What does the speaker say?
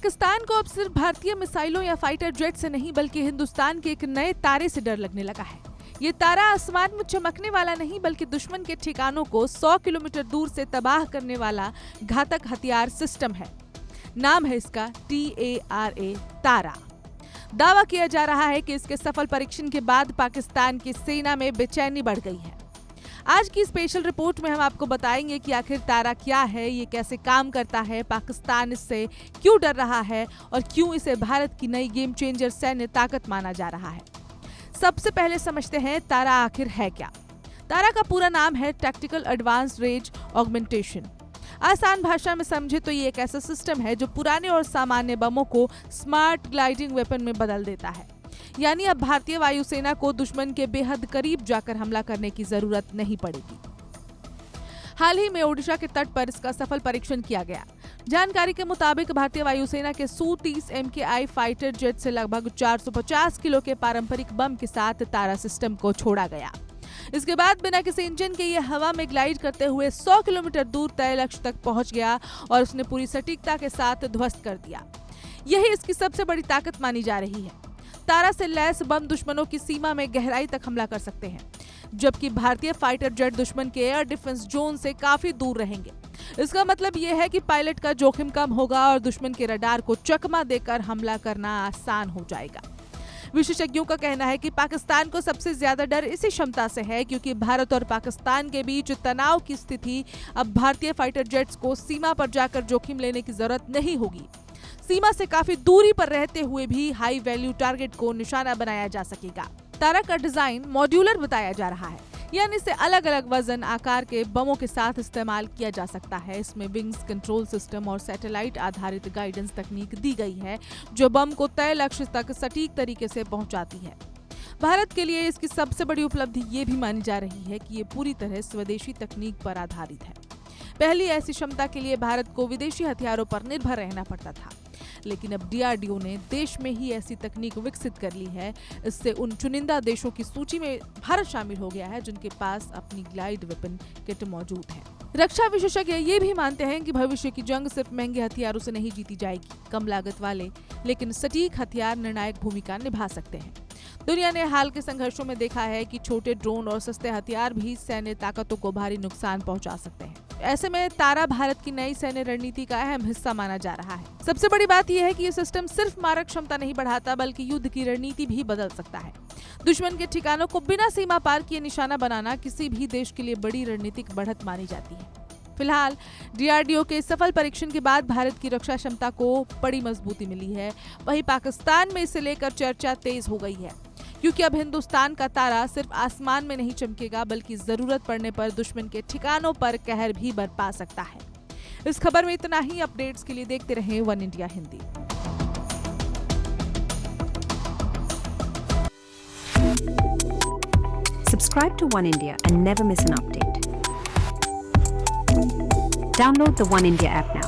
पाकिस्तान को अब सिर्फ भारतीय मिसाइलों या फाइटर जेट से नहीं बल्कि हिंदुस्तान के एक नए तारे से डर लगने लगा है। ये तारा आसमान में चमकने वाला नहीं बल्कि दुश्मन के ठिकानों को 100 किलोमीटर दूर से तबाह करने वाला घातक हथियार सिस्टम है। नाम है इसका TARA तारा। दावा किया जा रहा है कि इसके सफल परीक्षण के बाद पाकिस्तान की सेना में बेचैनी बढ़ गई है। आज की स्पेशल रिपोर्ट में हम आपको बताएंगे कि आखिर तारा क्या है, ये कैसे काम करता है, पाकिस्तान इससे क्यों डर रहा है और क्यों इसे भारत की नई गेम चेंजर सैन्य ताकत माना जा रहा है। सबसे पहले समझते हैं तारा आखिर है क्या। तारा का पूरा नाम है टैक्टिकल एडवांस्ड रेंज ऑगमेंटेशन। आसान भाषा में समझे तो ये एक ऐसा सिस्टम है जो पुराने और सामान्य बमों को स्मार्ट ग्लाइडिंग वेपन में बदल देता है। यानी अब भारतीय वायुसेना को दुश्मन के बेहद करीब जाकर हमला करने की जरूरत नहीं पड़ेगी। हाल ही में ओडिशा के तट पर इसका सफल परीक्षण किया गया। जानकारी के मुताबिक भारतीय वायुसेना के Su-30 MKI फाइटर जेट से लगभग 450 किलो के पारंपरिक बम के साथ तारा सिस्टम को छोड़ा गया। इसके बाद बिना किसी इंजन के ये हवा में ग्लाइड करते हुए 100 किलोमीटर दूर तय लक्ष्य तक पहुंच गया और उसने पूरी सटीकता के साथ ध्वस्त कर दिया। यही इसकी सबसे बड़ी ताकत मानी जा रही है। तारा से लैस बम दुश्मनों की सीमा में गहराई तक हमला कर सकते हैं, जबकि भारतीय फाइटर जेट दुश्मन के एयर डिफेंस जोन से काफी दूर रहेंगे। इसका मतलब यह है कि पायलट का जोखिम कम होगा और दुश्मन के रडार को चकमा देकर हमला करना आसान हो जाएगा। विशेषज्ञों का कहना है कि पाकिस्तान को सबसे ज्यादा डर इसी क्षमता से है, क्योंकि भारत और पाकिस्तान के बीच तनाव की स्थिति अब भारतीय फाइटर जेट्स को सीमा पर जाकर जोखिम लेने की जरूरत नहीं होगी। सीमा से काफी दूरी पर रहते हुए भी हाई वैल्यू टारगेट को निशाना बनाया जा सकेगा। तारा का डिजाइन मॉड्यूलर बताया जा रहा है, यानी इसे अलग अलग वजन आकार के बमों के साथ इस्तेमाल किया जा सकता है। इसमें विंग्स, कंट्रोल सिस्टम और सैटेलाइट आधारित गाइडेंस तकनीक दी गई है जो बम को तय लक्ष्य तक सटीक तरीके से पहुंचाती है। भारत के लिए इसकी सबसे बड़ी उपलब्धि ये भी मानी जा रही है कि ये पूरी तरह स्वदेशी तकनीक पर आधारित है। पहली ऐसी क्षमता के लिए भारत को विदेशी हथियारों पर निर्भर रहना पड़ता था, लेकिन अब DRDO ने देश में ही ऐसी तकनीक विकसित कर ली है। इससे उन चुनिंदा देशों की सूची में भारत शामिल हो गया है जिनके पास अपनी ग्लाइड वेपन किट मौजूद है। रक्षा विशेषज्ञ ये भी मानते हैं कि भविष्य की जंग सिर्फ महंगे हथियारों से नहीं जीती जाएगी। कम लागत वाले लेकिन सटीक हथियार निर्णायक भूमिका निभा सकते हैं। दुनिया ने हाल के संघर्षों में देखा है कि छोटे ड्रोन और सस्ते हथियार भी सैन्य ताकतों को भारी नुकसान पहुंचा सकते हैं। ऐसे में तारा भारत की नई सैन्य रणनीति का अहम हिस्सा माना जा रहा है। सबसे बड़ी बात यह है कि यह सिस्टम सिर्फ मारक क्षमता नहीं बढ़ाता बल्कि युद्ध की रणनीति भी बदल सकता है। दुश्मन के ठिकानों को बिना सीमा पार किए निशाना बनाना किसी भी देश के लिए बड़ी रणनीतिक बढ़त मानी जाती है। फिलहाल DRDO के सफल परीक्षण के बाद भारत की रक्षा क्षमता को बड़ी मजबूती मिली है। वहीं पाकिस्तान में इसे लेकर चर्चा तेज हो गई है, क्योंकि अब हिंदुस्तान का तारा सिर्फ आसमान में नहीं चमकेगा बल्कि जरूरत पड़ने पर दुश्मन के ठिकानों पर कहर भी बरपा सकता है। इस खबर में इतना ही। अपडेट्स के लिए देखते रहें one India Hindi. Subscribe to One India and never miss an update. Download the One India app now.